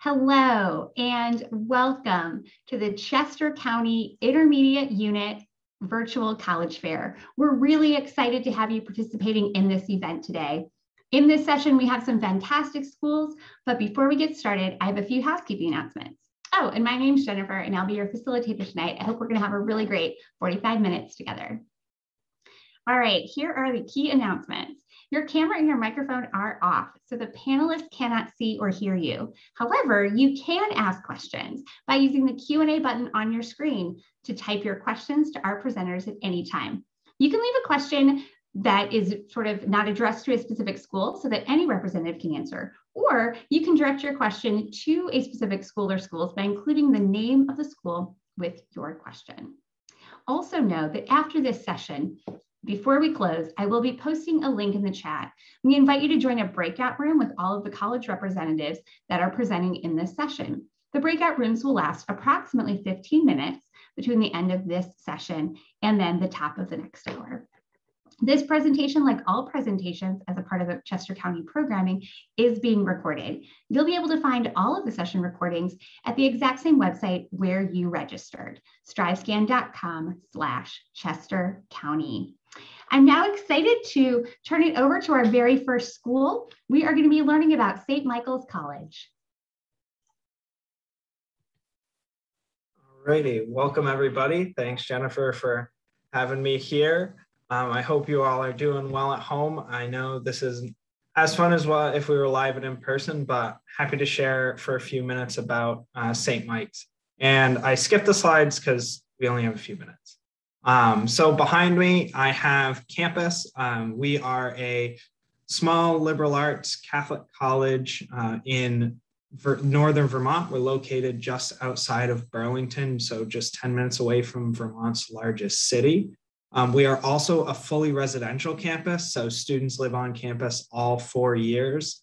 Hello and welcome to the Chester County Intermediate Unit Virtual College Fair. We're really excited to have you participating in this event today. In this session, we have some fantastic schools, but before we get started, I have a few housekeeping announcements. Oh, and my name's Jennifer, and I'll be your facilitator tonight. I hope we're gonna have a really great 45 minutes together. All right, here are the key announcements. Your camera and your microphone are off, so the panelists cannot see or hear you. However, you can ask questions by using the Q&A button on your screen to type your questions to our presenters at any time. You can leave a question that is sort of not addressed to a specific school so that any representative can answer, or you can direct your question to a specific school or schools by including the name of the school with your question. Also know that after this session, before we close, I will be posting a link in the chat. We invite you to join a breakout room with all of the college representatives that are presenting in this session. The breakout rooms will last approximately 15 minutes between the end of this session and then the top of the next hour. This presentation, like all presentations as a part of the Chester County programming, is being recorded. You'll be able to find all of the session recordings at the exact same website where you registered, strivescan.com/Chester County. I'm now excited to turn it over to our very first school. We are going to be learning about St. Michael's College. Alrighty, welcome everybody. Thanks, Jennifer, for having me here. I hope you all are doing well at home. I know this is as fun as well if we were live and in person, but happy to share for a few minutes about St. Mike's. And I skipped the slides because we only have a few minutes. So behind me, I have campus. We are a small liberal arts Catholic college in northern Vermont. We're located just outside of Burlington, so just 10 minutes away from Vermont's largest city. We are also a fully residential campus, so students live on campus all 4 years.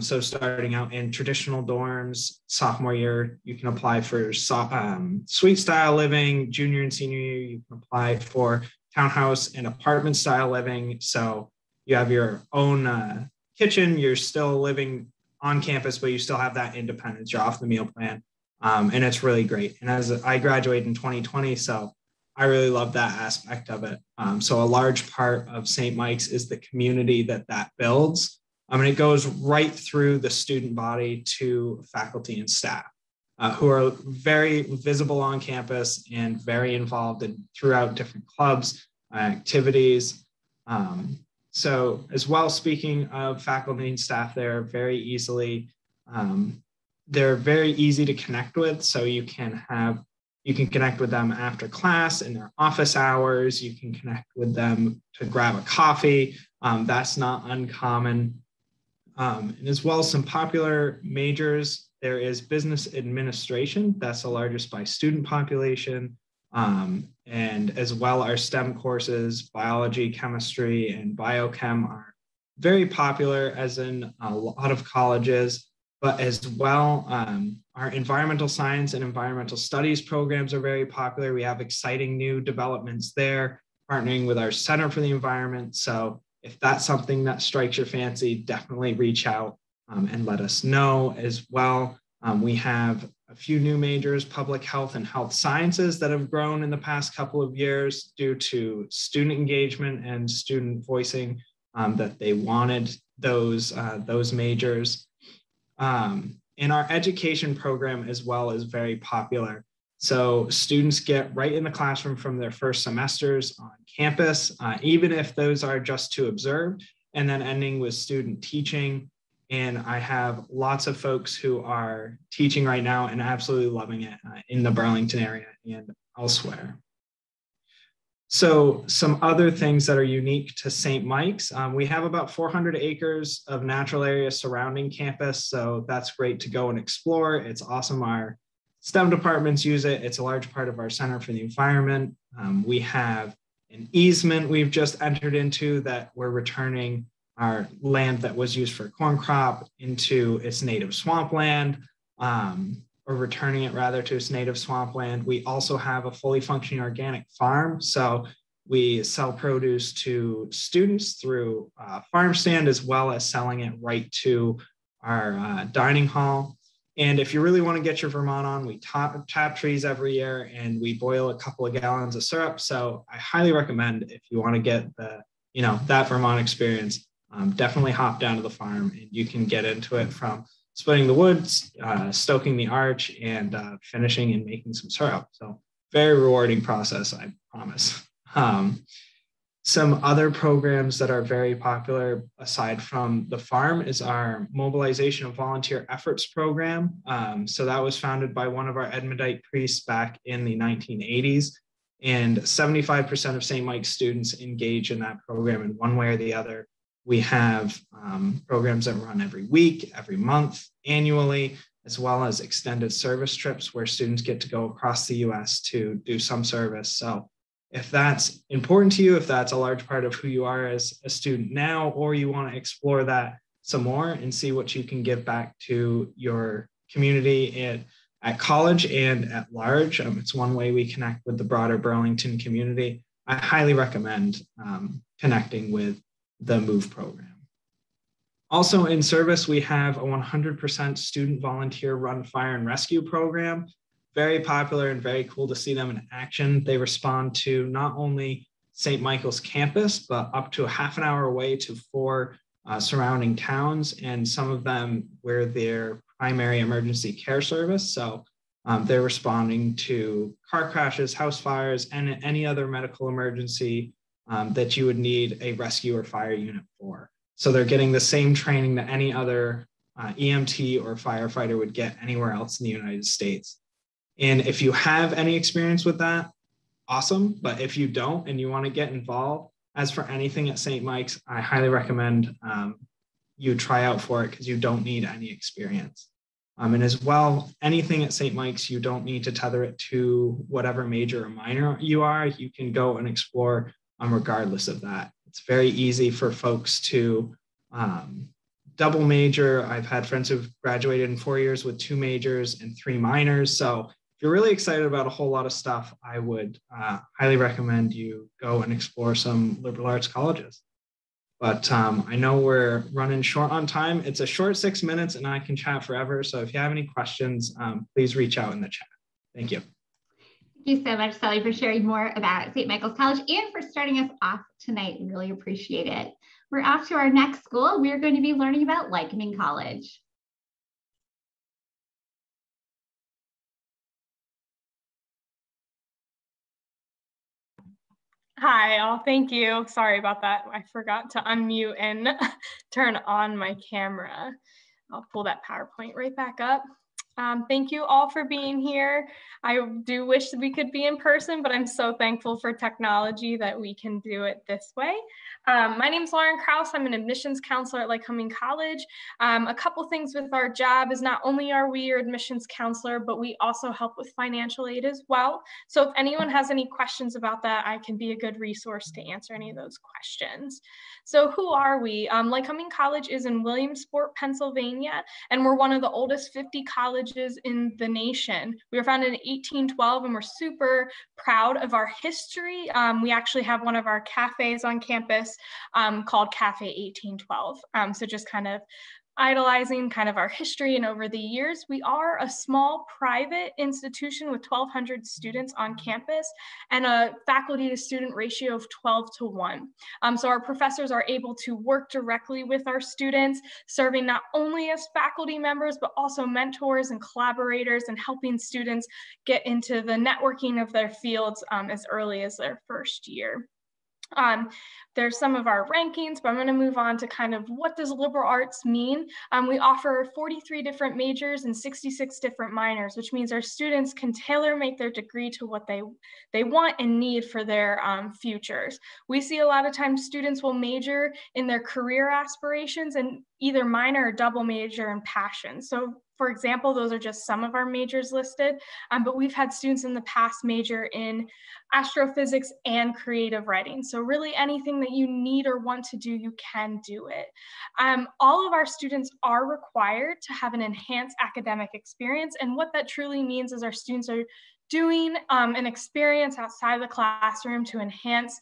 So starting out in traditional dorms, sophomore year, you can apply for suite style living. Junior and senior year, you can apply for townhouse and apartment style living. So you have your own kitchen, you're still living on campus, but you still have that independence. You're off the meal plan, and it's really great. And as I graduated in 2020, so I really love that aspect of it. So a large part of St. Mike's is the community that builds. And it goes right through the student body to faculty and staff who are very visible on campus and very involved throughout different clubs, activities. So as well, speaking of faculty and staff, they're very easy to connect with. So you can connect with them after class in their office hours. You can connect with them to grab a coffee. That's not uncommon. And as well as some popular majors, there is business administration. That's the largest by student population. And as well, our STEM courses, biology, chemistry, and biochem are very popular, as in a lot of colleges. But as well, our environmental science and environmental studies programs are very popular. We have exciting new developments there, partnering with our Center for the Environment. So if that's something that strikes your fancy, definitely reach out and let us know as well. We have a few new majors, public health and health sciences, that have grown in the past couple of years due to student engagement and student voicing that they wanted those majors. And our education program as well is very popular. So students get right in the classroom from their first semesters on campus, even if those are just to observe, and then ending with student teaching. And I have lots of folks who are teaching right now and absolutely loving it in the Burlington area and elsewhere. So some other things that are unique to St. Mike's, we have about 400 acres of natural area surrounding campus. So that's great to go and explore. It's awesome. Our STEM departments use it. It's a large part of our Center for the Environment. We have an easement we've just entered into that we're returning our land that was used for corn crop into its native swampland, or returning it rather to its native swampland. We also have a fully functioning organic farm. So we sell produce to students through a farm stand, as well as selling it right to our dining hall. And if you really want to get your Vermont on, we tap trees every year and we boil a couple of gallons of syrup. So I highly recommend, if you want to get that Vermont experience, definitely hop down to the farm and you can get into it from splitting the woods, stoking the arch, and finishing and making some syrup. So very rewarding process, I promise. Some other programs that are very popular aside from the farm is our Mobilization of Volunteer Efforts program. So that was founded by one of our Edmundite priests back in the 1980s. And 75% of St. Mike's students engage in that program in one way or the other. We have programs that run every week, every month, annually, as well as extended service trips where students get to go across the US to do some service. So if that's important to you, if that's a large part of who you are as a student now, or you want to explore that some more and see what you can give back to your community at college and at large, it's one way we connect with the broader Burlington community. I highly recommend connecting with the MOVE program. Also in service, we have a 100% student volunteer run fire and rescue program. Very popular and very cool to see them in action. They respond to not only St. Michael's campus, but up to a half an hour away to 4 surrounding towns, and some of them we're their primary emergency care service. So they're responding to car crashes, house fires, and any other medical emergency that you would need a rescue or fire unit for. So they're getting the same training that any other EMT or firefighter would get anywhere else in the United States. And if you have any experience with that, awesome. But if you don't and you want to get involved, as for anything at St. Mike's, I highly recommend you try out for it because you don't need any experience. And as well, anything at St. Mike's, you don't need to tether it to whatever major or minor you are. You can go and explore regardless of that. It's very easy for folks to double major. I've had friends who've graduated in 4 years with 2 majors and 3 minors. So if you're really excited about a whole lot of stuff, I would highly recommend you go and explore some liberal arts colleges. But I know we're running short on time. It's a short 6 minutes and I can chat forever. So if you have any questions, please reach out in the chat. Thank you. Thank you so much, Sally, for sharing more about St. Michael's College and for starting us off tonight. We really appreciate it. We're off to our next school. We're going to be learning about Lycoming College. Hi, all. Thank you. Sorry about that. I forgot to unmute and turn on my camera. I'll pull that PowerPoint right back up. Thank you all for being here. I do wish that we could be in person, but I'm so thankful for technology that we can do it this way. My name is Lauren Krause. I'm an admissions counselor at Lycoming College. A couple things with our job is not only are we your admissions counselor, but we also help with financial aid as well. So if anyone has any questions about that, I can be a good resource to answer any of those questions. So who are we? Lycoming College is in Williamsport, Pennsylvania, and we're one of the oldest 50 colleges in the nation. We were founded in 1812, and we're super proud of our history. We actually have one of our cafes on campus called Cafe 1812. So just kind of idolizing kind of our history and over the years. We are a small private institution with 1,200 students on campus and a faculty to student ratio of 12:1. So our professors are able to work directly with our students, serving not only as faculty members, but also mentors and collaborators and helping students get into the networking of their fields as early as their first year. There's some of our rankings, but I'm going to move on to kind of what does liberal arts mean. We offer 43 different majors and 66 different minors, which means our students can tailor make their degree to what they want and need for their futures. We see a lot of times students will major in their career aspirations and either minor or double major in passion. So for example, those are just some of our majors listed, but we've had students in the past major in astrophysics and creative writing. So really anything that you need or want to do, you can do it. All of our students are required to have an enhanced academic experience. And what that truly means is our students are doing an experience outside of the classroom to enhance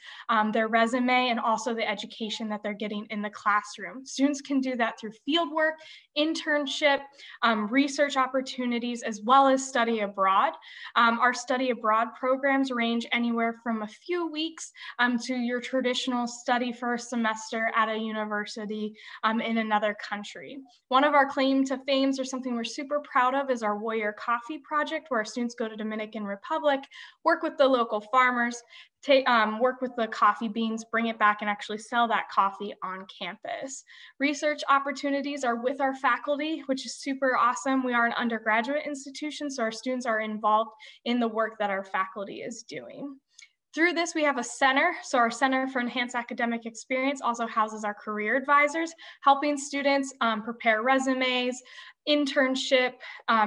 their resume and also the education that they're getting in the classroom. Students can do that through fieldwork, internship, research opportunities, as well as study abroad. Our study abroad programs range anywhere from a few weeks to your traditional study for a semester at a university in another country. One of our claim to fames, or something we're super proud of, is our Warrior Coffee Project, where our students go to Dominican Republic, work with the local farmers, work with the coffee beans, bring it back, and actually sell that coffee on campus. Research opportunities are with our faculty, which is super awesome. We are an undergraduate institution, so our students are involved in the work that our faculty is doing. Through this, we have a center. So our Center for Enhanced Academic Experience also houses our career advisors, helping students prepare resumes, internship,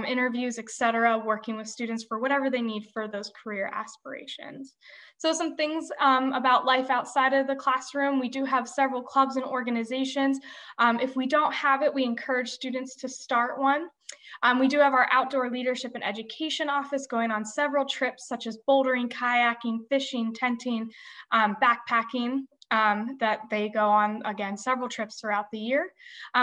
interviews, etc., working with students for whatever they need for those career aspirations. So some things about life outside of the classroom. We do have several clubs and organizations. If we don't have it, we encourage students to start one. We do have our outdoor leadership and education office going on several trips, such as bouldering, kayaking, fishing, tenting, backpacking, that they go on, again, several trips throughout the year.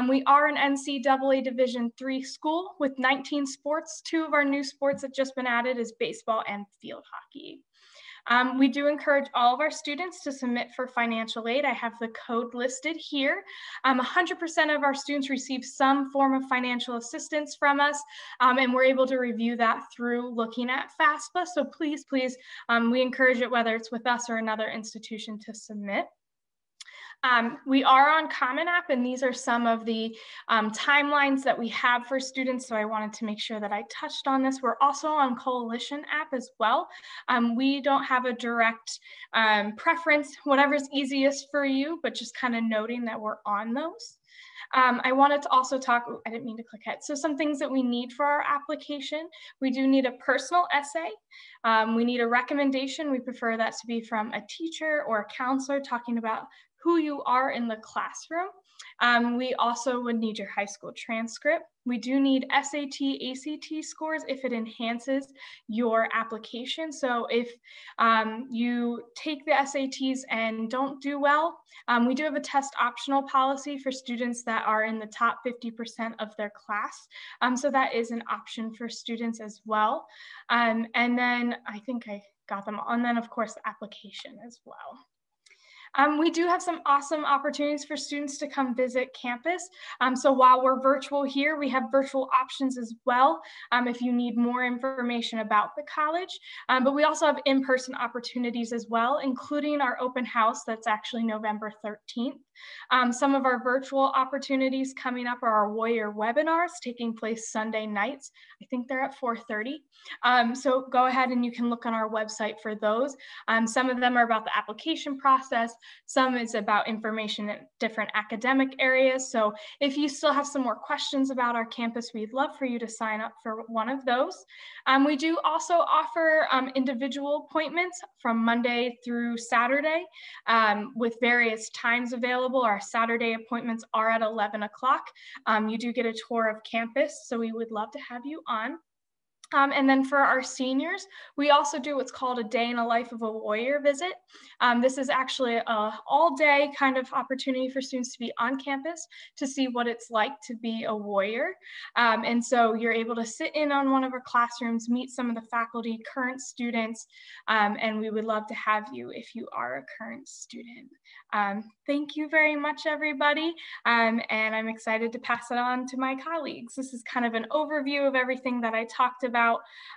We are an NCAA Division III school with 19 sports. 2 of our new sports that just been added is baseball and field hockey. We do encourage all of our students to submit for financial aid. I have the code listed here. 100% of our students receive some form of financial assistance from us, and we're able to review that through looking at FAFSA. So please, we encourage it, whether it's with us or another institution, to submit. We are on Common App, and these are some of the timelines that we have for students, so I wanted to make sure that I touched on this. We're also on Coalition App as well. We don't have a direct preference, whatever's easiest for you, but just kind of noting that we're on those. I wanted to also talk, I didn't mean to click ahead. So some things that we need for our application: we do need a personal essay. We need a recommendation. We prefer that to be from a teacher or a counselor talking about who you are in the classroom. We also would need your high school transcript. We do need SAT, ACT scores if it enhances your application. So if you take the SATs and don't do well, we do have a test optional policy for students that are in the top 50% of their class. So that is an option for students as well. And then I think I got them all. And then of course, the application as well. We do have some awesome opportunities for students to come visit campus. So while we're virtual here, we have virtual options as well if you need more information about the college. But we also have in-person opportunities as well, including our open house that's actually November 13th. Some of our virtual opportunities coming up are our Warrior webinars taking place Sunday nights. I think they're at 4:30. So go ahead and you can look on our website for those. Some of them are about the application process. Some is about information in different academic areas. So if you still have some more questions about our campus, we'd love for you to sign up for one of those. We do also offer individual appointments from Monday through Saturday with various times available. Our Saturday appointments are at 11 o'clock. You do get a tour of campus, so we would love to have you on. And then for our seniors, we also do what's called a day in the life of a warrior visit. This is actually an all-day kind of opportunity for students to be on campus to see what it's like to be a warrior. And so you're able to sit in on one of our classrooms, meet some of the faculty, current students, and we would love to have you if you are a current student. Thank you very much, everybody. And I'm excited to pass it on to my colleagues. This is kind of an overview of everything that I talked about.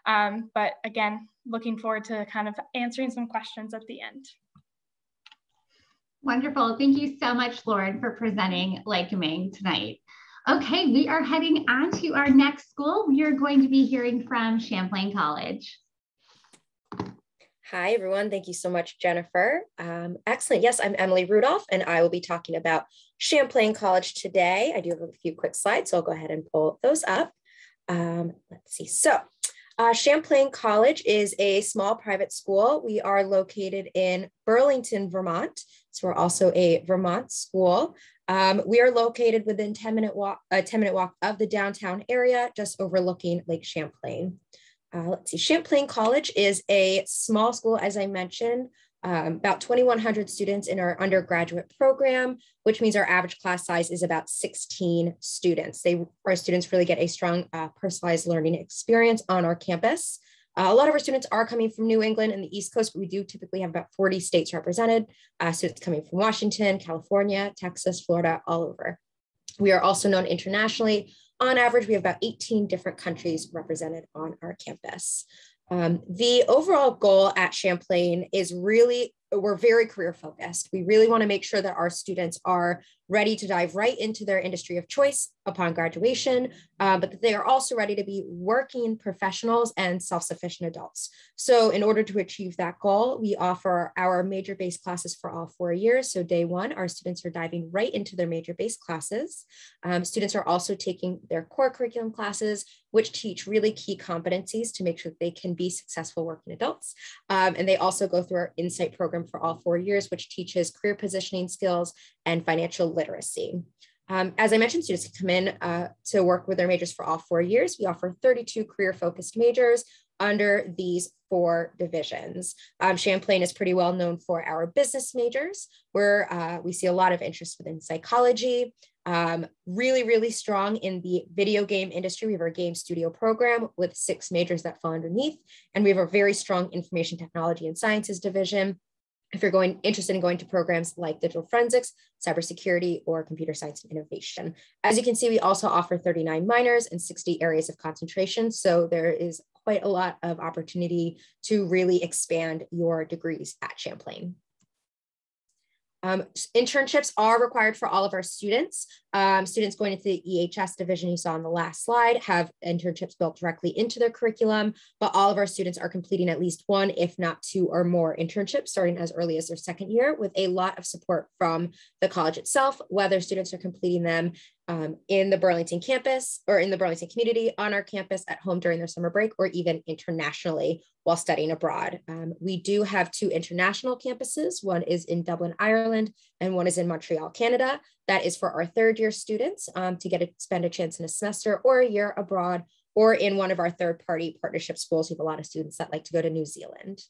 But again, looking forward to kind of answering some questions at the end. Wonderful. Thank you so much, Lauren, for presenting Lycoming tonight. Okay, we are heading on to our next school. We are going to be hearing from Champlain College. Hi, everyone. Thank you so much, Jennifer. Excellent. Yes, I'm Emily Rudolph, and I will be talking about Champlain College today. I do have a few quick slides, so I'll go ahead and pull those up. Let's see. So Champlain College is a small private school. We are located in Burlington, Vermont. So we're also a Vermont school. We are located within a 10-minute walk of the downtown area, just overlooking Lake Champlain. Let's see, Champlain College is a small school, as I mentioned, about 2,100 students in our undergraduate program, which means our average class size is about 16 students. Our students really get a strong personalized learning experience on our campus. A lot of our students are coming from New England and the East Coast, but we do typically have about 40 states represented. Students coming from Washington, California, Texas, Florida, all over. We are also known internationally. On average, we have about 18 different countries represented on our campus. The overall goal at Champlain is really, we're very career focused. We really want to make sure that our students are ready to dive right into their industry of choice upon graduation, but that they are also ready to be working professionals and self-sufficient adults. So in order to achieve that goal, we offer our major-based classes for all 4 years. So day one, our students are diving right into their major-based classes. Students are also taking their core curriculum classes, which teach really key competencies to make sure that they can be successful working adults. And they also go through our Insight program for all 4 years, which teaches career positioning skills and financial literacy. As I mentioned, students can come in to work with their majors for all 4 years. We offer 32 career-focused majors under these 4 divisions. Champlain is pretty well known for our business majors, where we see a lot of interest within psychology, really, really strong in the video game industry. We have our game studio program with 6 majors that fall underneath, and we have a very strong information technology and sciences division. If you're interested in going to programs like digital forensics, cybersecurity, or computer science and innovation. As you can see, we also offer 39 minors and 60 areas of concentration. So there is quite a lot of opportunity to really expand your degrees at Champlain. Internships are required for all of our students. Students going into the EHS division you saw on the last slide have internships built directly into their curriculum, but all of our students are completing at least 1, if not 2 or more internships starting as early as their 2nd year, with a lot of support from the college itself, whether students are completing them in the Burlington campus or in the Burlington community, on our campus, at home during their summer break, or even internationally while studying abroad. We do have 2 international campuses. One is in Dublin, Ireland, and one is in Montreal, Canada. That is for our 3rd year students to spend a chance in a semester or a year abroad, or in one of our 3rd-party partnership schools. We have a lot of students that like to go to New Zealand.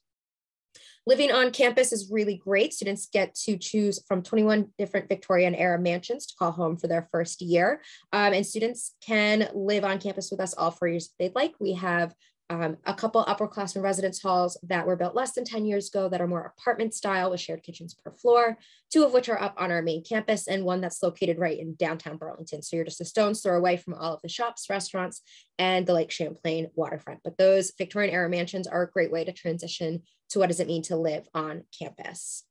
Living on campus is really great. Students get to choose from 21 different Victorian era mansions to call home for their 1st year. And students can live on campus with us all 4 years if they'd like. We have a couple upperclassmen residence halls that were built less than 10 years ago that are more apartment style with shared kitchens per floor, 2 of which are up on our main campus, and one that's located right in downtown Burlington. So you're just a stone's throw away from all of the shops, restaurants, and the Lake Champlain waterfront. But those Victorian era mansions are a great way to transition to what does it mean to live on campus.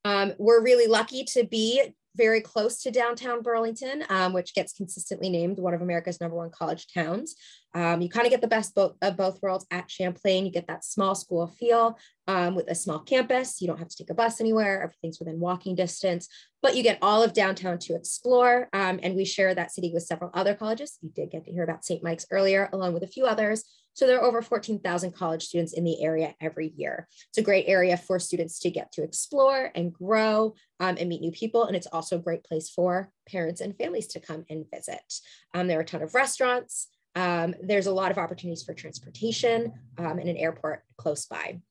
We're really lucky to be very close to downtown Burlington, which gets consistently named one of America's #1 college towns. You kind of get the best of both worlds at Champlain. You get that small school feel with a small campus. You don't have to take a bus anywhere. Everything's within walking distance, but you get all of downtown to explore. And we share that city with several other colleges. You did get to hear about St. Mike's earlier, along with a few others. So there are over 14,000 college students in the area every year. It's a great area for students to get to explore and grow and meet new people. And it's also a great place for parents and families to come and visit. There are a ton of restaurants. There's a lot of opportunities for transportation and an airport close by.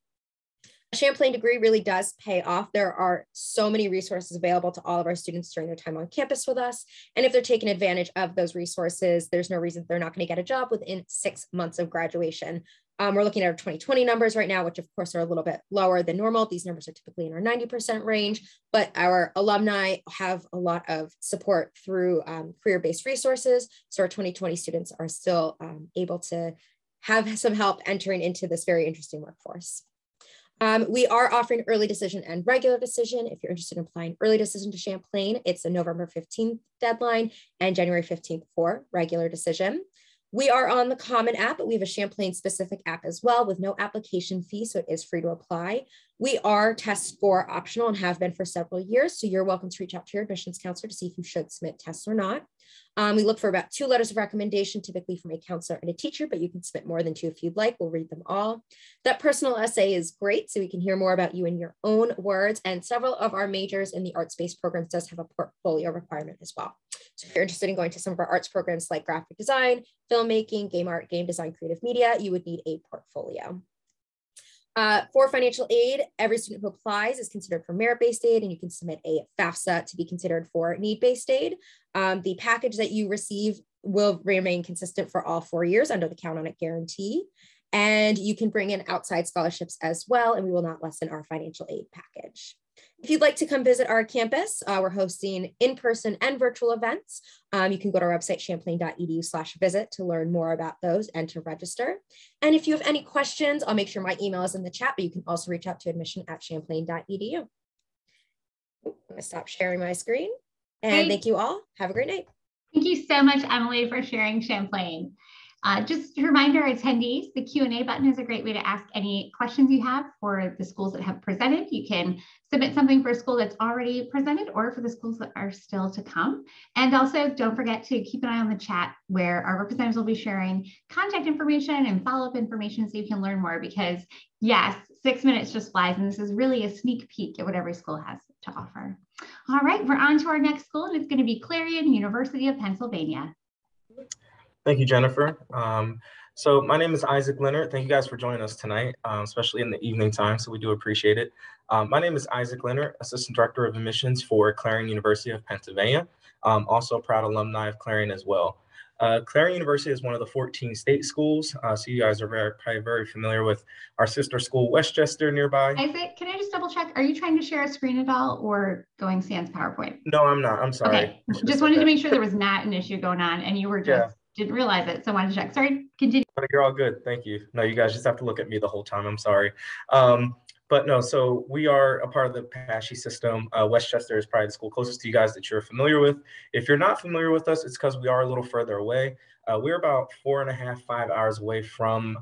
A Champlain degree really does pay off. There are so many resources available to all of our students during their time on campus with us. And if they're taking advantage of those resources, there's no reason they're not going to get a job within 6 months of graduation. We're looking at our 2020 numbers right now, which of course are a little bit lower than normal. These numbers are typically in our 90% range, but our alumni have a lot of support through career-based resources. So our 2020 students are still able to have some help entering into this very interesting workforce. We are offering early decision and regular decision. If you're interested in applying early decision to Champlain, it's a November 15th deadline and January 15th for regular decision. We are on the Common App, but we have a Champlain specific app as well with no application fee, so it is free to apply. We are test score optional and have been for several years, so you're welcome to reach out to your admissions counselor to see if you should submit tests or not. We look for about 2 letters of recommendation, typically from a counselor and a teacher, but you can submit more than 2 if you'd like. We'll read them all. That personal essay is great, so we can hear more about you in your own words. And several of our majors in the arts-based programs does have a portfolio requirement as well. So if you're interested in going to some of our arts programs like graphic design, filmmaking, game art, game design, creative media, you would need a portfolio. For financial aid, every student who applies is considered for merit-based aid, and you can submit a FAFSA to be considered for need-based aid. The package that you receive will remain consistent for all 4 years under the Count on It guarantee. And you can bring in outside scholarships as well, and we will not lessen our financial aid package. If you'd like to come visit our campus, we're hosting in-person and virtual events. You can go to our website, champlain.edu/visit, to learn more about those and to register. And if you have any questions, I'll make sure my email is in the chat, but you can also reach out to admission@champlain.edu. I'm gonna stop sharing my screen. And thank you all. Have a great night. Thank you so much, Emily, for sharing Champlain. Just a reminder, attendees, the Q&A button is a great way to ask any questions you have for the schools that have presented. You can submit something for a school that's already presented or for the schools that are still to come. And also don't forget to keep an eye on the chat where our representatives will be sharing contact information and follow-up information so you can learn more, because yes, 6 minutes just flies, and this is really a sneak peek at what every school has to offer. All right, we're on to our next school, and it's going to be Clarion University of Pennsylvania. Thank you, Jennifer. So my name is Isaac Leonard. Thank you guys for joining us tonight, especially in the evening time, so we do appreciate it. My name is Isaac Leonard, Assistant Director of Admissions for Clarion University of Pennsylvania. Also a proud alumni of Clarion as well. Clarion University is one of the 14 state schools, so you guys are probably very familiar with our sister school, Westchester, nearby. Isaac, can I just double check? Are you trying to share a screen at all or going sans PowerPoint? No, I'm not. I'm sorry. Okay, just wanted to make sure there was not an issue going on and you were just didn't realize it, so I wanted to check. Sorry, continue. You're all good. Thank you. No, you guys just have to look at me the whole time. I'm sorry. But no, so we are a part of the PASHE system. Westchester is probably the school closest to you guys that you're familiar with. If you're not familiar with us, it's because we are a little further away. We're about 4.5, 5 hours away from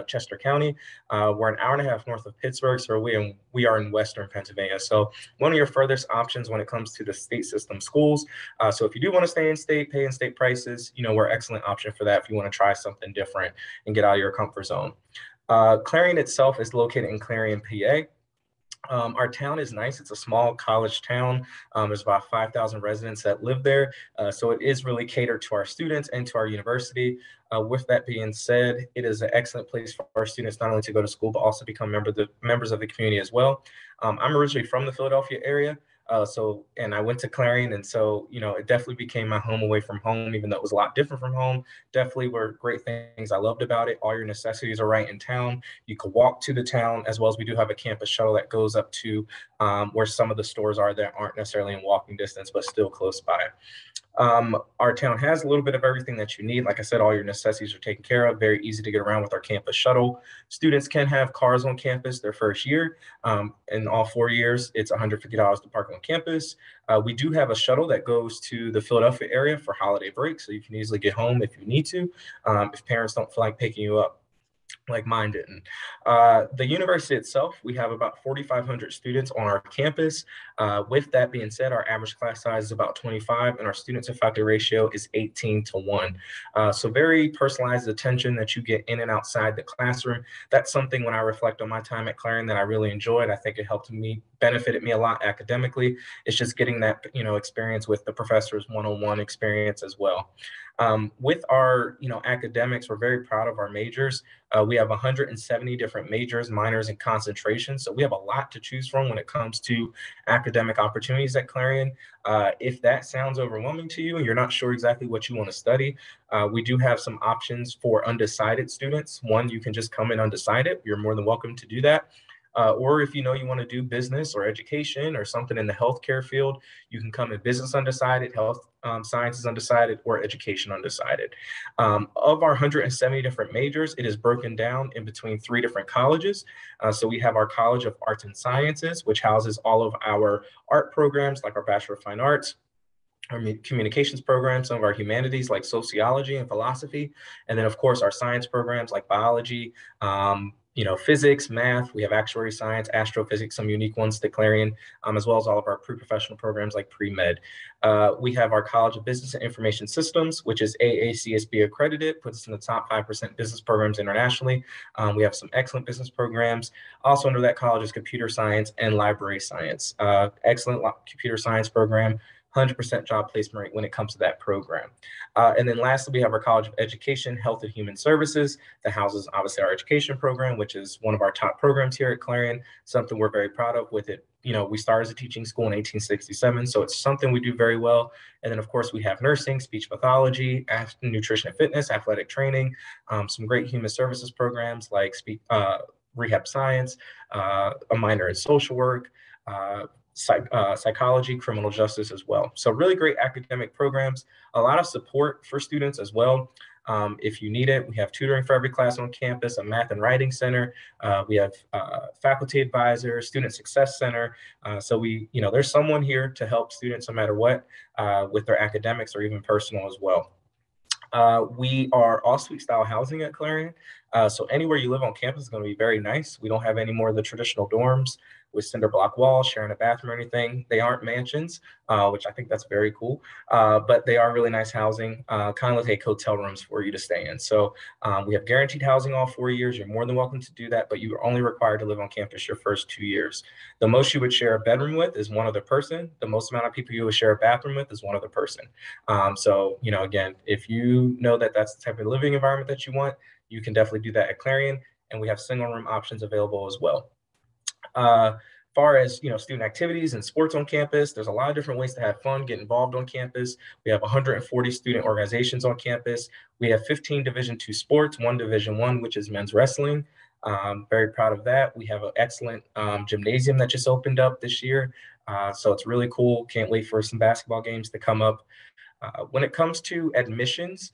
Chester County. We're an hour and a half north of Pittsburgh, so we are in Western Pennsylvania. So one of your furthest options when it comes to the state system schools. So if you do want to stay in state, pay in state prices, you know, we're an excellent option for that if you want to try something different and get out of your comfort zone. Clarion itself is located in Clarion, PA. Our town is nice. It's a small college town. There's about 5,000 residents that live there. So it is really catered to our students and to our university. With that being said, it is an excellent place for our students not only to go to school, but also become members of the community as well. I'm originally from the Philadelphia area. And I went to Clarion, and so, you know, it definitely became my home away from home, even though it was a lot different from home. Definitely were great things I loved about it. All your necessities are right in town. You can walk to the town, as well as we do have a campus shuttle that goes up to where some of the stores are that aren't necessarily in walking distance, but still close by. Our town has a little bit of everything that you need. Like I said, all your necessities are taken care of. Very easy to get around with our campus shuttle. Students can have cars on campus their first year. In all 4 years, it's $150 to park on campus. We do have a shuttle that goes to the Philadelphia area for holiday breaks, so you can easily get home if you need to, if parents don't feel like picking you up like mine didn't. The university itself, we have about 4,500 students on our campus. With that being said, our average class size is about 25, and our student to faculty ratio is 18:1. So very personalized attention that you get in and outside the classroom. That's something when I reflect on my time at Clarion that I really enjoyed. I think it benefited me a lot academically. It's just getting that, you know, experience with the professors one-on-one experience as well. With our, academics, we're very proud of our majors. We have 170 different majors, minors, and concentrations. So we have a lot to choose from when it comes to academic opportunities at Clarion. If that sounds overwhelming to you and you're not sure exactly what you want to study, we do have some options for undecided students. One, you can just come in undecided. You're more than welcome to do that. Or if you want to do business or education or something in the healthcare field, you can come in business undecided, health sciences undecided, or education undecided. Of our 170 different majors, it is broken down in between 3 different colleges. So we have our College of Arts and Sciences, which houses all of our art programs, like our Bachelor of Fine Arts, our communications programs, some of our humanities like sociology and philosophy, and then of course our science programs like biology, physics, math. We have actuary science, astrophysics, some unique ones to Clarion, as well as all of our pre-professional programs like pre-med. We have our College of Business and Information Systems, which is AACSB accredited, puts us in the top 5% business programs internationally. We have some excellent business programs. Also under that college is computer science and library science. Excellent computer science program. 100% job placement rate when it comes to that program. And then lastly, we have our College of Education, Health and Human Services that houses obviously our education program, which is one of our top programs here at Clarion, something we're very proud of with it. We started as a teaching school in 1867, so it's something we do very well. And then of course we have nursing, speech pathology, nutrition and fitness, athletic training, some great human services programs like rehab science, a minor in social work, psychology, criminal justice as well. So really great academic programs, a lot of support for students as well. If you need it, we have tutoring for every class on campus, a math and writing center. We have faculty advisors, student success center. So there's someone here to help students no matter what with their academics or even personal as well. We are all suite style housing at Clarion. So anywhere you live on campus is going to be very nice. We don't have any more of the traditional dorms with cinder block walls, sharing a bathroom or anything. They aren't mansions, which I think that's very cool. But they are really nice housing, kind of like hotel rooms for you to stay in. So we have guaranteed housing all 4 years. You're more than welcome to do that, but you are only required to live on campus your first 2 years. The most you would share a bedroom with is one other person. The most amount of people you would share a bathroom with is one other person. So, again, if you know that that's the type of living environment that you want, you can definitely do that at Clarion. And we have single room options available as well. Far as student activities and sports on campus, there's a lot of different ways to have fun, get involved on campus. We have 140 student organizations on campus. We have 15 Division II sports, 1 Division I, which is men's wrestling. Very proud of that. We have an excellent gymnasium that just opened up this year. So it's really cool. Can't wait for some basketball games to come up. When it comes to admissions,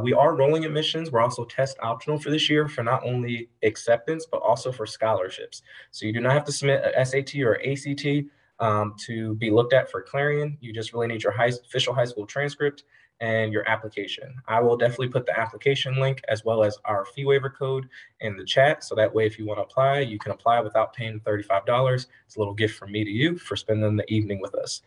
we are rolling admissions. We're also test optional for this year for not only acceptance, but also for scholarships. So you do not have to submit an SAT or ACT to be looked at for Clarion. You just really need your official high school transcript and your application. I will definitely put the application link as well as our fee waiver code in the chat. So that way, if you want to apply, you can apply without paying $35. It's a little gift from me to you for spending the evening with us.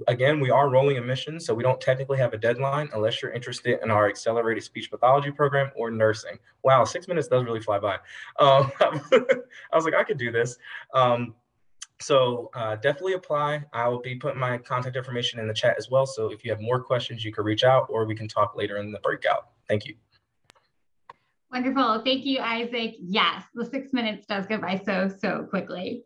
Again, we are rolling admissions, so we don't technically have a deadline unless you're interested in our accelerated speech pathology program or nursing. Wow, 6 minutes does really fly by. I was like, I could do this. So definitely apply. I will be putting my contact information in the chat as well. So if you have more questions, you can reach out or we can talk later in the breakout. Thank you. Wonderful. Thank you, Isaac. Yes, the 6 minutes does go by so quickly.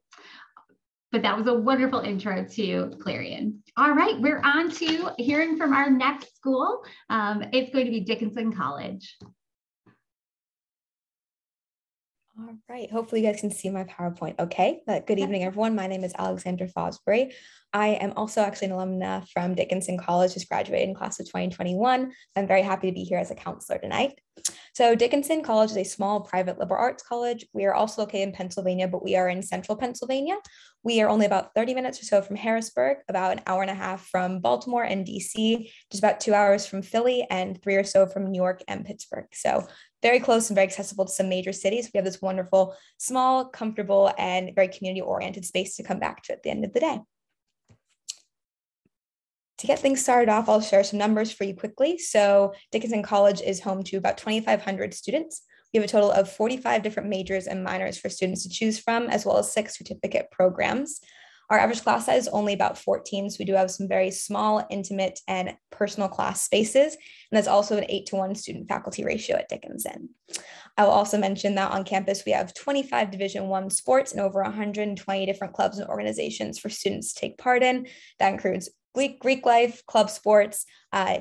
But that was a wonderful intro to Clarion. All right, we're on to hearing from our next school. It's going to be Dickinson College. All right, hopefully you guys can see my PowerPoint okay. Good evening, everyone. My name is Alexandra Fosbury. I am also actually an alumna from Dickinson College, just graduated in class of 2021. I'm very happy to be here as a counselor tonight. So Dickinson College is a small private liberal arts college. We are also located in Pennsylvania, but we are in central Pennsylvania. We are only about 30 minutes or so from Harrisburg, about an hour and a half from Baltimore and DC, just about 2 hours from Philly, and 3 or so from New York and Pittsburgh. So very close and very accessible to some major cities. We have this wonderful, small, comfortable, and very community-oriented space to come back to at the end of the day. To get things started off, I'll share some numbers for you quickly. So Dickinson College is home to about 2,500 students. We have a total of 45 different majors and minors for students to choose from, as well as 6 certificate programs. Our average class size is only about 14, so we do have some very small, intimate, and personal class spaces, and that's also an 8-to-1 student-faculty ratio at Dickinson. I will also mention that on campus, we have 25 Division I sports and over 120 different clubs and organizations for students to take part in. That includes Greek life, club sports,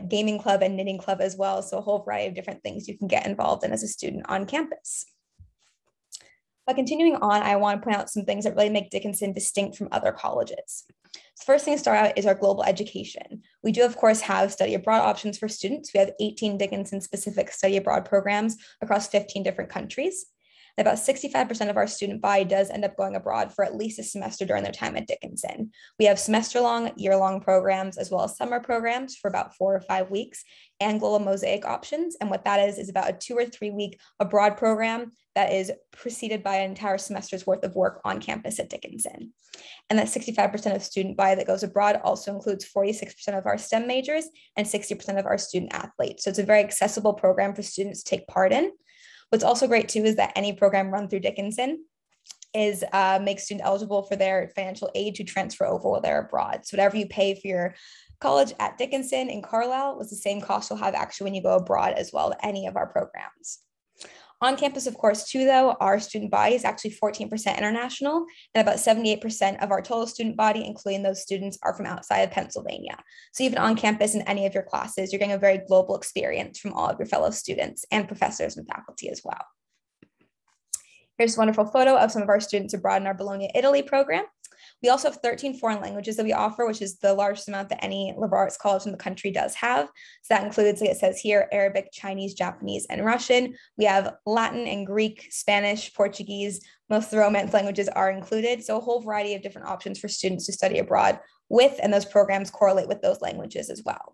gaming club, and knitting club as well. So a whole variety of different things you can get involved in as a student on campus. But continuing on, I want to point out some things that really make Dickinson distinct from other colleges. The first thing to start out is our global education. We do, of course, have study abroad options for students. We have 18 Dickinson-specific study abroad programs across 15 different countries. About 65% of our student body does end up going abroad for at least a semester during their time at Dickinson. We have semester-long, year-long programs, as well as summer programs for about 4 or 5 weeks, and global mosaic options. And what that is about a 2 or 3 week abroad program that is preceded by an entire semester's worth of work on campus at Dickinson. And that 65% of student body that goes abroad also includes 46% of our STEM majors and 60% of our student athletes. So it's a very accessible program for students to take part in. What's also great too is that any program run through Dickinson is makes students eligible for their financial aid to transfer over while they're abroad. So whatever you pay for your college at Dickinson in Carlisle was the same cost you'll have actually when you go abroad as well, any of our programs. On campus, of course, too, though, our student body is actually 14% international, and about 78% of our total student body, including those students, are from outside of Pennsylvania. So even on campus in any of your classes, you're getting a very global experience from all of your fellow students and professors and faculty as well. Here's a wonderful photo of some of our students abroad in our Bologna, Italy program. We also have 13 foreign languages that we offer, which is the largest amount that any liberal arts college in the country does have. So that includes, like it says here, Arabic, Chinese, Japanese, and Russian. We have Latin and Greek, Spanish, Portuguese. Most of the Romance languages are included. So a whole variety of different options for students to study abroad with, and those programs correlate with those languages as well.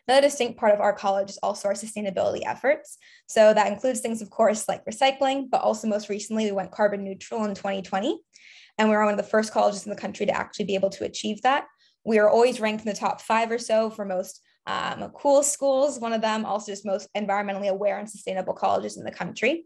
Another distinct part of our college is also our sustainability efforts. So that includes things, of course, like recycling, but also most recently, we went carbon neutral in 2020. And we were one of the first colleges in the country to actually be able to achieve that. We are always ranked in the top 5 or so for most cool schools, one of them also just most environmentally aware and sustainable colleges in the country.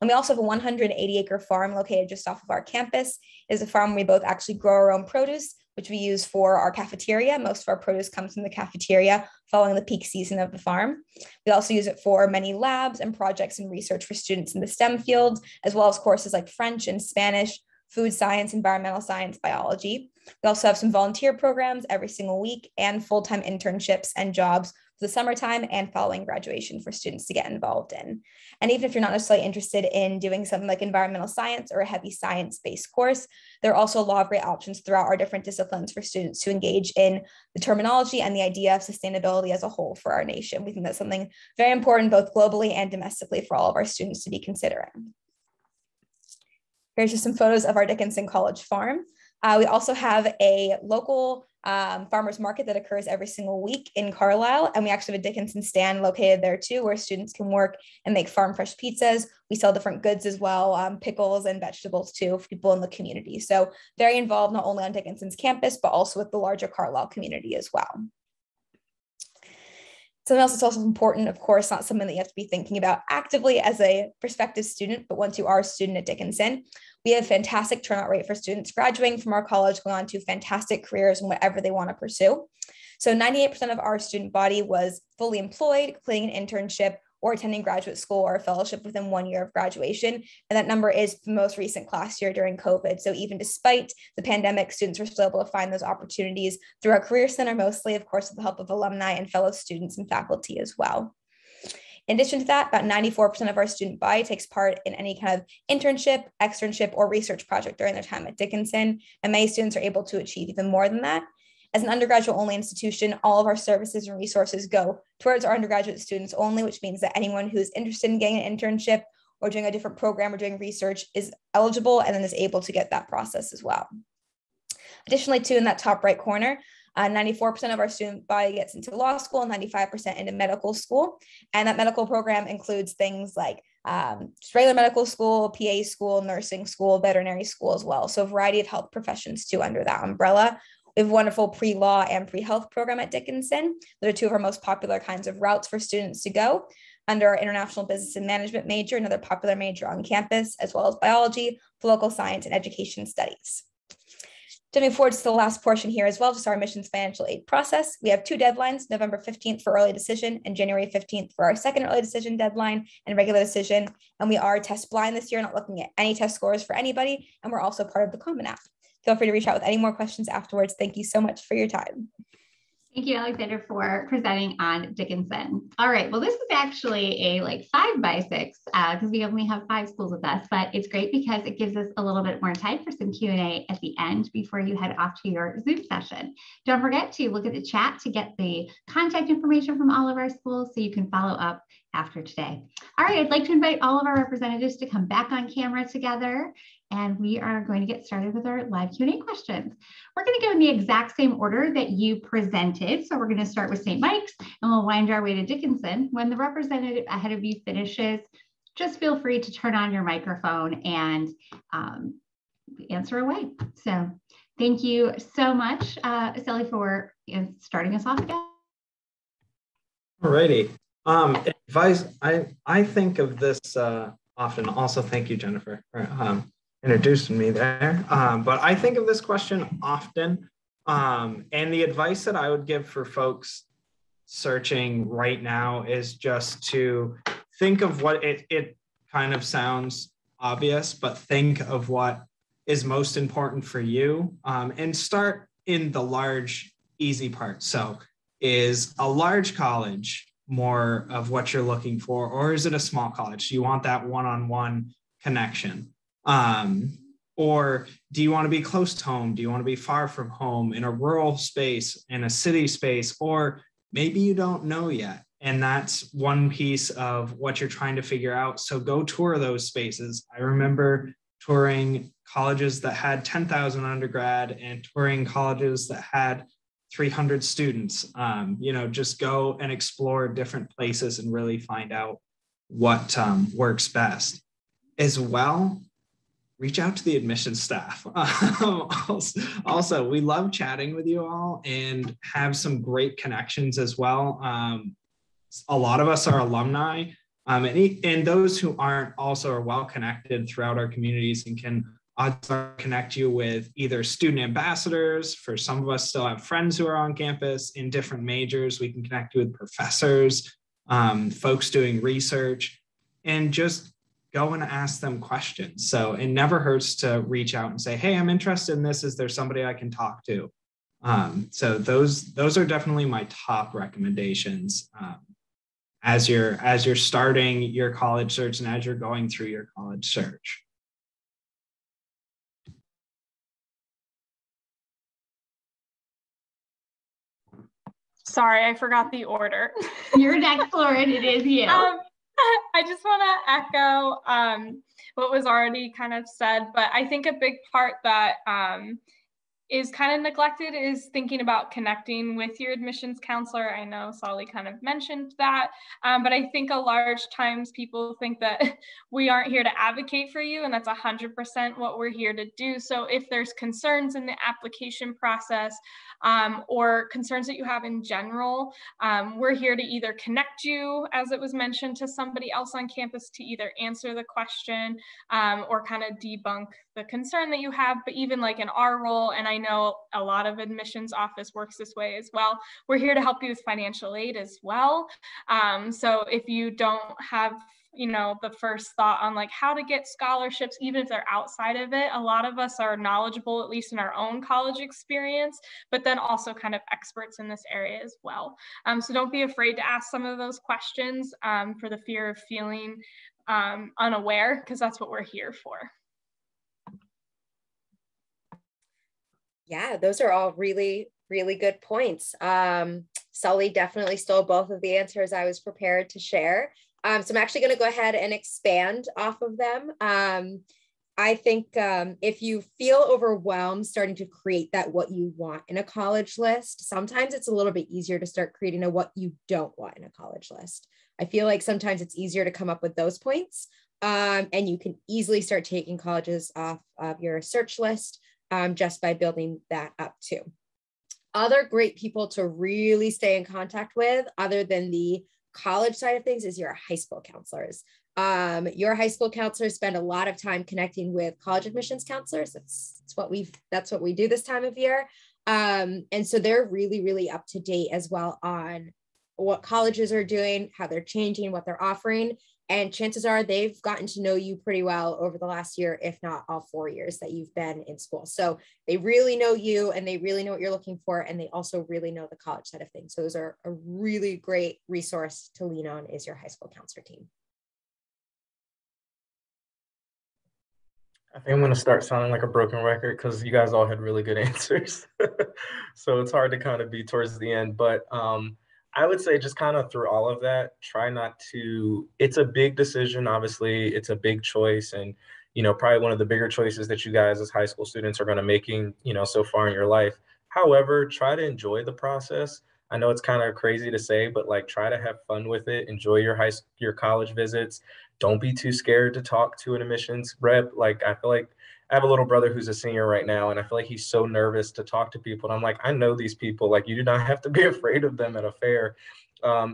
And we also have a 180-acre farm located just off of our campus. It is a farm where we both actually grow our own produce, which we use for our cafeteria. Most of our produce comes from the cafeteria following the peak season of the farm. We also use it for many labs and projects and research for students in the STEM fields, as well as courses like French and Spanish, food science, environmental science, biology. We also have some volunteer programs every single week and full-time internships and jobs for the summertime and following graduation for students to get involved in. And even if you're not necessarily interested in doing something like environmental science or a heavy science-based course, there are also a lot of great options throughout our different disciplines for students to engage in the terminology and the idea of sustainability as a whole for our nation. We think that's something very important both globally and domestically for all of our students to be considering. Here's just some photos of our Dickinson College farm. We also have a local farmers market that occurs every single week in Carlisle. And we actually have a Dickinson stand located there too, where students can work and make farm fresh pizzas. We sell different goods as well, pickles and vegetables too for people in the community. So very involved not only on Dickinson's campus, but also with the larger Carlisle community as well. Something else that's also important, of course, not something that you have to be thinking about actively as a prospective student, but once you are a student at Dickinson, we have a fantastic turnout rate for students graduating from our college, going on to fantastic careers in whatever they want to pursue. So 98% of our student body was fully employed, completing an internship, or attending graduate school or a fellowship within 1 year of graduation. And that number is the most recent class year during COVID. So even despite the pandemic, students were still able to find those opportunities through our Career Center, mostly, of course, with the help of alumni and fellow students and faculty as well. In addition to that, about 94% of our student body takes part in any kind of internship, externship, or research project during their time at Dickinson. And many students are able to achieve even more than that. As an undergraduate only institution, all of our services and resources go towards our undergraduate students only, which means that anyone who's interested in getting an internship or doing a different program or doing research is eligible and then is able to get that process as well. Additionally, too, in that top right corner, 94% of our student body gets into law school and 95% into medical school. And that medical program includes things like just regular medical school, PA school, nursing school, veterinary school as well. So a variety of health professions too under that umbrella. We have a wonderful pre-law and pre-health program at Dickinson. Those are two of our most popular kinds of routes for students to go under our international business and management major, another popular major on campus, as well as biology, political science, and education studies. Jumping forward to the last portion here as well, just our admissions financial aid process. We have 2 deadlines, November 15th for early decision and January 15th for our second early decision deadline and regular decision. And we are test blind this year, not looking at any test scores for anybody. And we're also part of the Common App. Feel free to reach out with any more questions afterwards. Thank you so much for your time. Thank you, Alexander, for presenting on Dickinson. All right, well, this is actually a like 5x6 because we only have 5 schools with us, but it's great because it gives us a little bit more time for some Q&A at the end before you head off to your Zoom session. Don't forget to look at the chat to get the contact information from all of our schools so you can follow up after today. All right, I'd like to invite all of our representatives to come back on camera together, and we are going to get started with our live Q&A questions. We're going to go in the exact same order that you presented. So we're going to start with St. Mike's and we'll wind our way to Dickinson. When the representative ahead of you finishes, just feel free to turn on your microphone and answer away. So thank you so much, Sally, for starting us off again. Alrighty. Advice, I think of this often. Also, thank you, Jennifer, for introducing me there. But I think of this question often. And the advice that I would give for folks searching right now is just to think of what it kind of sounds obvious, but think of what is most important for you, and start in the large, easy part. So is a large college more of what you're looking for, or is it a small college? Do you want that one-on-one connection? Or do you want to be close to home? Do you want to be far from home, in a rural space, in a city space, or maybe you don't know yet? And that's one piece of what you're trying to figure out. So go tour those spaces. I remember touring colleges that had 10,000 undergrad and touring colleges that had 300 students. Just go and explore different places and really find out what works best. As well, reach out to the admissions staff. Also, we love chatting with you all and have some great connections as well. A lot of us are alumni, and those who aren't also are well connected throughout our communities and can connect you with either student ambassadors. For some of us still have friends who are on campus in different majors. We can connect you with professors, folks doing research, and just go and ask them questions. So it never hurts to reach out and say, hey, I'm interested in this. Is there somebody I can talk to? So those are definitely my top recommendations as you're starting your college search and as you're going through your college search. Sorry, I forgot the order. You're next, Lauren. It is you. I just want to echo what was already kind of said, but I think a big part that is kind of neglected is thinking about connecting with your admissions counselor. I know Solly kind of mentioned that, but I think a large times people think that we aren't here to advocate for you, and that's 100% what we're here to do. So if there's concerns in the application process or concerns that you have in general, we're here to either connect you, as it was mentioned, to somebody else on campus to either answer the question or kind of debunk the concern that you have. But even like in our role, and I know a lot of admissions office works this way as well, we're here to help you with financial aid as well. So if you don't have the first thought on like how to get scholarships, even if they're outside of it, a lot of us are knowledgeable, at least in our own college experience, but then also kind of experts in this area as well. So don't be afraid to ask some of those questions for the fear of feeling unaware, because that's what we're here for. Yeah, those are all really, really good points. Sully definitely stole both of the answers I was prepared to share. So I'm actually going to go ahead and expand off of them. I think if you feel overwhelmed starting to create that what you want in a college list, sometimes it's a little bit easier to start creating a what you don't want in a college list. I feel like sometimes it's easier to come up with those points, and you can easily start taking colleges off of your search list just by building that up too. Other great people to really stay in contact with, other than the college side of things, is your high school counselors. Your high school counselors spend a lot of time connecting with college admissions counselors. That's what we do this time of year. And so they're really, really up to date as well on what colleges are doing, how they're changing, what they're offering. And chances are they've gotten to know you pretty well over the last year, if not all 4 years that you've been in school. So they really know you and they really know what you're looking for. And they also really know the college side of things. So those are a really great resource to lean on, is your high school counselor team. I think I'm going to start sounding like a broken record because you guys all had really good answers. So it's hard to kind of be towards the end. But I would say just kind of through all of that, try not to, it's a big decision. Obviously, it's a big choice. And, you know, probably one of the bigger choices that you guys as high school students are going to making, you know, so far in your life. However, try to enjoy the process. I know it's kind of crazy to say, but like try to have fun with it. Enjoy your college visits. Don't be too scared to talk to an admissions rep. Like, I feel like I have a little brother who's a senior right now, and I feel like he's so nervous to talk to people. And I'm like, I know these people. Like, you do not have to be afraid of them at a fair.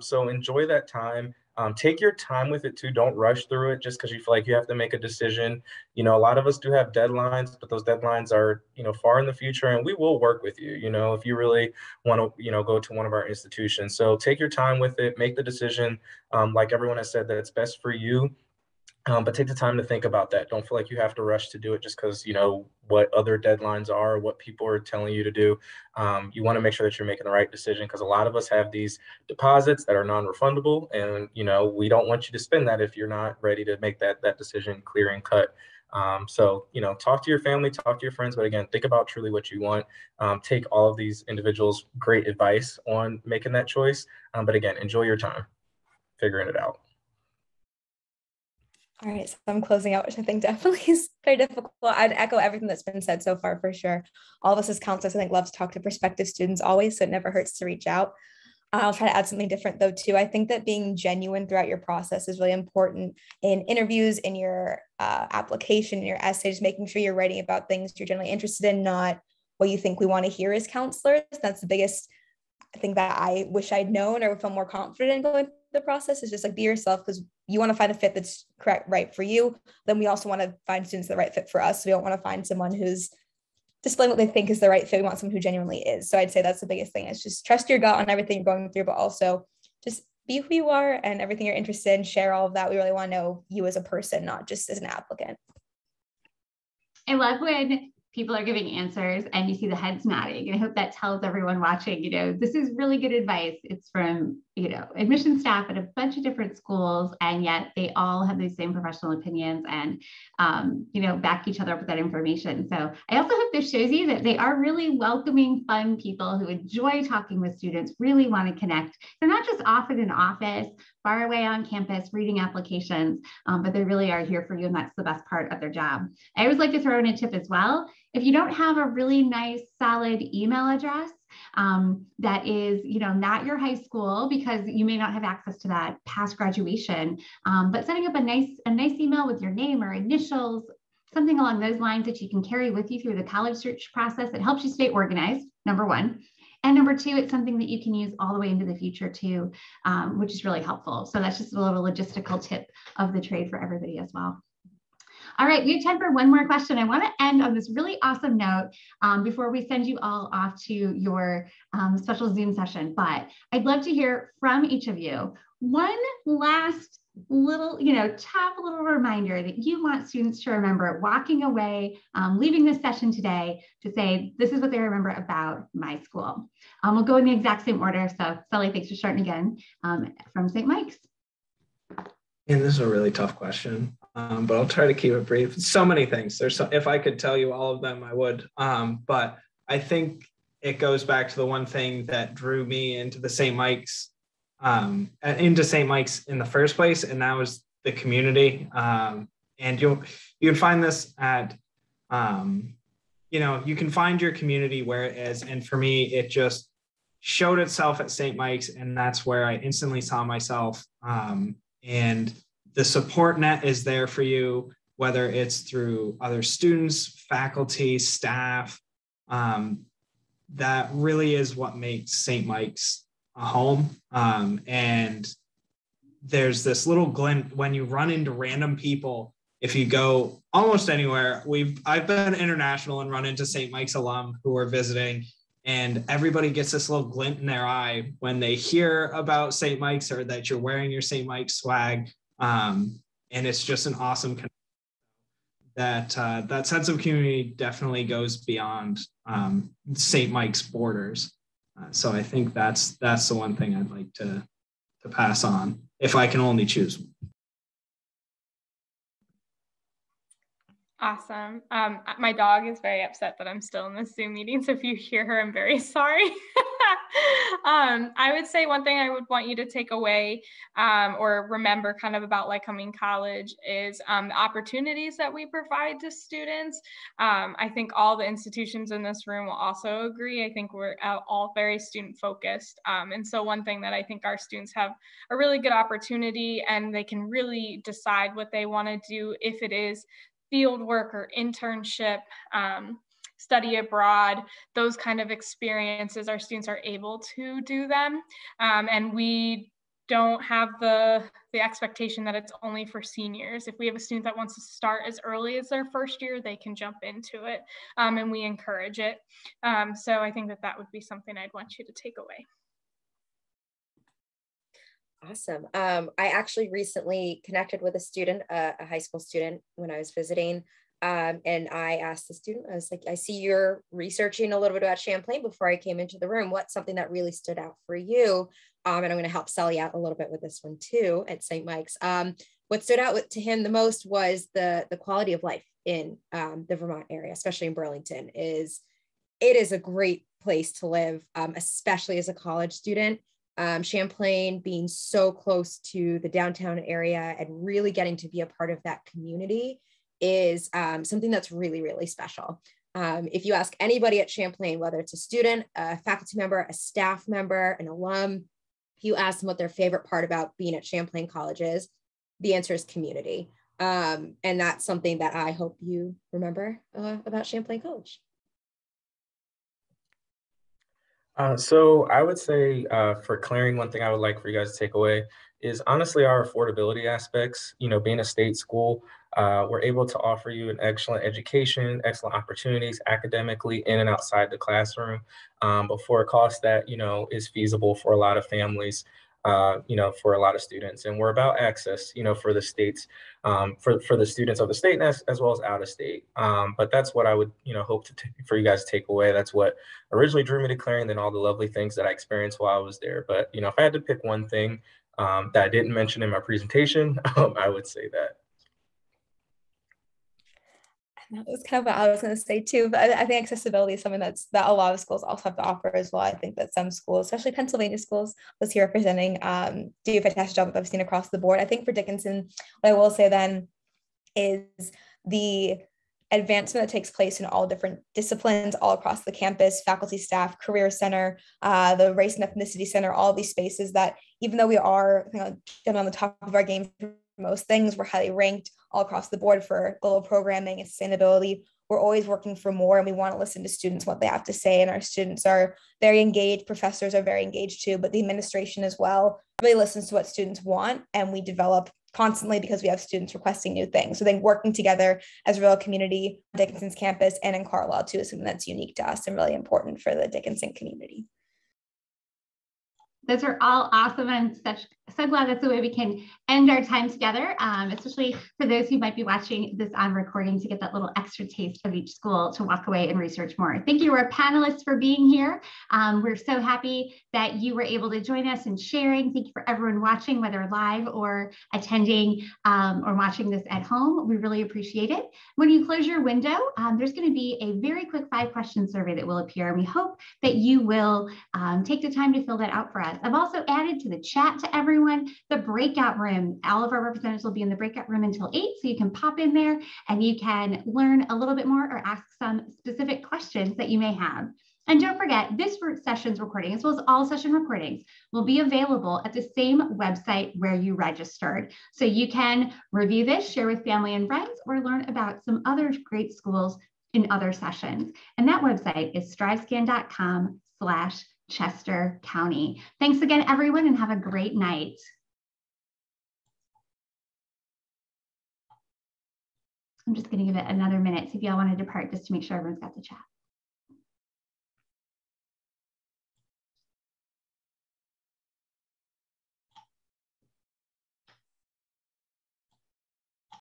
So enjoy that time. Take your time with it too. Don't rush through it just because you feel like you have to make a decision. You know, a lot of us do have deadlines, but those deadlines are, you know, far in the future, and we will work with you, you know, if you really want to, you know, go to one of our institutions. So take your time with it, make the decision, like everyone has said, that it's best for you. But take the time to think about that. Don't feel like you have to rush to do it just because, you know, what other deadlines are, what people are telling you to do. You want to make sure that you're making the right decision, because a lot of us have these deposits that are non-refundable. And, you know, we don't want you to spend that if you're not ready to make that decision clear and cut. So, you know, talk to your family, talk to your friends, but again, think about truly what you want. Take all of these individuals' great advice on making that choice. But again, enjoy your time figuring it out. All right, so I'm closing out, which I think definitely is very difficult. I'd echo everything that's been said so far, for sure. All of us as counselors, I think, love to talk to prospective students always, so it never hurts to reach out. I'll try to add something different though, too. I think that being genuine throughout your process is really important in interviews, in your application, in your essays, making sure you're writing about things you're generally interested in, not what you think we want to hear as counselors. That's the biggest thing that I wish I'd known or felt more confident in going through the process, is just like be yourself, because you want to find a fit that's correct, right for you. Then we also want to find students the right fit for us. So we don't want to find someone who's displaying what they think is the right fit. We want someone who genuinely is. So I'd say that's the biggest thing, is just trust your gut on everything you're going through, but also just be who you are and everything you're interested in, share all of that. We really want to know you as a person, not just as an applicant. I love when people are giving answers and you see the heads nodding. And I hope that tells everyone watching, you know, this is really good advice. It's from, you know, admission staff at a bunch of different schools, and yet they all have these same professional opinions and, you know, back each other up with that information. So I also hope this shows you that they are really welcoming, fun people who enjoy talking with students, really want to connect. They're not just off in an office, far away on campus, reading applications, but they really are here for you. And that's the best part of their job. I always like to throw in a tip as well. If you don't have a really nice, solid email address that is, you know, not your high school, because you may not have access to that past graduation, but setting up a nice email with your name or initials, something along those lines that you can carry with you through the college search process, it helps you stay organized, number one. And number two, it's something that you can use all the way into the future too, which is really helpful. So that's just a little logistical tip of the trade for everybody as well. All right, we have time for one more question. I want to end on this really awesome note before we send you all off to your special Zoom session, but I'd love to hear from each of you. One last little, you know, top little reminder that you want students to remember walking away, leaving this session today, to say, this is what they remember about my school. We'll go in the exact same order. So Sully, thanks for starting again from St. Mike's. And this is a really tough question, but I'll try to keep it brief. So many things. If I could tell you all of them, I would. But I think it goes back to the one thing that drew me into the St. Mike's, into St. Mike's in the first place, and that was the community. And you can find this at, you know, you can find your community where it is. And for me, it just showed itself at St. Mike's, and that's where I instantly saw myself. And the support net is there for you, whether it's through other students, faculty, staff. That really is what makes St. Mike's a home. And there's this little glint when you run into random people. If you go almost anywhere, I've been international and run into St. Mike's alum who are visiting, and everybody gets this little glint in their eye when they hear about St. Mike's or that you're wearing your St. Mike's swag. And it's just an awesome connection. That sense of community definitely goes beyond St. Mike's borders. So I think that's the one thing I'd like to pass on if I can only choose. Awesome. My dog is very upset that I'm still in this Zoom meeting, so if you hear her, I'm very sorry. I would say one thing I would want you to take away or remember kind of about Lycoming College is the opportunities that we provide to students. I think all the institutions in this room will also agree. I think we're all very student focused. And so one thing that I think our students have a really good opportunity, and they can really decide what they want to do, if it is field work or internship, study abroad, those kind of experiences, our students are able to do them. And we don't have the expectation that it's only for seniors. If we have a student that wants to start as early as their first year, they can jump into it, and we encourage it. So I think that would be something I'd want you to take away. Awesome. I actually recently connected with a student, a high school student, when I was visiting. And I asked the student, I was like, I see you're researching a little bit about Champlain before I came into the room. What's something that really stood out for you? And I'm going to help Sally out a little bit with this one too at St. Mike's. What stood out to him the most was the quality of life in the Vermont area, especially in Burlington. It is a great place to live, especially as a college student. Champlain being so close to the downtown area and really getting to be a part of that community is something that's really, really special. If you ask anybody at Champlain, whether it's a student, a faculty member, a staff member, an alum, if you ask them what their favorite part about being at Champlain College is, the answer is community. And that's something that I hope you remember about Champlain College. So I would say for Clarion, one thing I would like for you guys to take away is honestly our affordability aspects. You know, being a state school, we're able to offer you an excellent education, excellent opportunities academically in and outside the classroom, but for a cost that, you know, is feasible for a lot of families, you know, for a lot of students. And we're about access, you know, for the states, for the students of the state as well as out of state. But that's what I would, you know, hope for you guys to take away. That's what originally drew me to Clarion, then all the lovely things that I experienced while I was there. But, you know, if I had to pick one thing that I didn't mention in my presentation, I would say that. That was kind of what I was going to say too, but I think accessibility is something that a lot of schools also have to offer as well. I think that some schools, especially Pennsylvania schools, was here representing, do a fantastic job that I've seen across the board. I think for Dickinson, what I will say then is the advancement that takes place in all different disciplines all across the campus, faculty, staff, career center, the race and ethnicity center, all these spaces that even though we are, you know, on the top of our game for most things, we're highly ranked all across the board for global programming and sustainability. We're always working for more, and we want to listen to students, what they have to say. And our students are very engaged. Professors are very engaged too, but the administration as well really listens to what students want. And we develop constantly because we have students requesting new things. So then working together as a real community, Dickinson's campus and in Carlisle too, is something that's unique to us and really important for the Dickinson community. Those are all awesome. I'm so glad that's the way we can end our time together, especially for those who might be watching this on recording to get that little extra taste of each school to walk away and research more. Thank you, our panelists, for being here. We're so happy that you were able to join us and sharing. Thank you for everyone watching, whether live or attending or watching this at home. We really appreciate it. When you close your window, there's going to be a very quick 5-question survey that will appear. And we hope that you will take the time to fill that out for us. I've also added to the chat to everyone the breakout room. All of our representatives will be in the breakout room until 8, so you can pop in there and you can learn a little bit more or ask some specific questions that you may have. And don't forget, this session's recording, as well as all session recordings, will be available at the same website where you registered. So you can review this, share with family and friends, or learn about some other great schools in other sessions. And that website is strivescan.com/Chester County. Thanks again, everyone, and have a great night. I'm just going to give it another minute, see if y'all want to depart just to make sure everyone's got the chat.